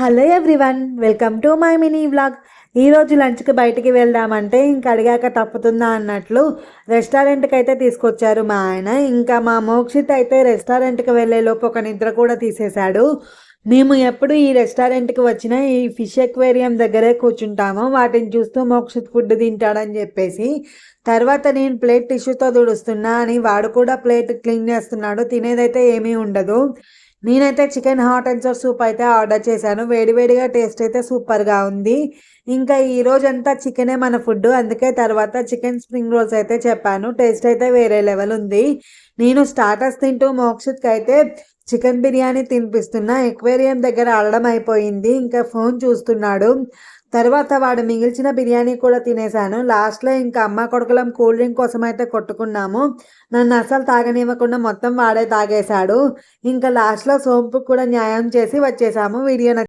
Hello everyone, welcome to my mini vlog. ఈరోజు లంచ్కి బయటికి వెళ్దామంటే ఇంక అడిగాక తప్పుతుందా అన్నట్లు రెస్టారెంట్కి అయితే తీసుకొచ్చారు మా ఆయన. ఇంకా మా మోక్షిత్ అయితే రెస్టారెంట్కి వెళ్ళే లోపు ఒక నిద్ర కూడా తీసేశాడు. మేము ఎప్పుడు ఈ రెస్టారెంట్కి వచ్చినా ఈ ఫిష్ ఎక్వేరియం దగ్గరే కూర్చుంటాము, వాటిని చూస్తూ మోక్షిత్ ఫుడ్ తింటాడని చెప్పేసి. తర్వాత నేను ప్లేట్ టిష్యూతో తుడుస్తున్నా అని వాడు కూడా ప్లేట్ క్లీన్ చేస్తున్నాడు. తినేదైతే ఏమీ ఉండదు. నేనైతే chicken hot and sour soup అయితే ఆర్డర్ చేశాను. వేడివేడిగా టేస్ట్ అయితే సూపర్గా ఉంది. ఇంకా ఈ రోజంతా చికెనే మన ఫుడ్, అందుకే తర్వాత చికెన్ స్ప్రింగ్ రోల్స్ అయితే చెప్పాను. టేస్ట్ అయితే వేరే లెవెల్ ఉంది. నేను స్టార్టర్స్ తింటూ మోక్షిత్కి అయితే చికెన్ బిర్యానీ తినిపిస్తున్నా. ఎక్వేరియం దగ్గర ఆడడం అయిపోయింది, ఇంకా ఫోన్ చూస్తున్నాడు. తర్వాత వాడు మిగిల్చిన బిర్యానీ కూడా తినేశాను. లాస్ట్లో ఇంకా అమ్మ కొడుకులం కూల్ డ్రింక్ కోసం అయితే కొట్టుకున్నాము. నన్ను అసలు తాగనివ్వకుండా మొత్తం వాడే తాగేశాడు. ఇంకా లాస్ట్లో సోంపు కూడా న్యాయం చేసి వచ్చేసాము. వీడియో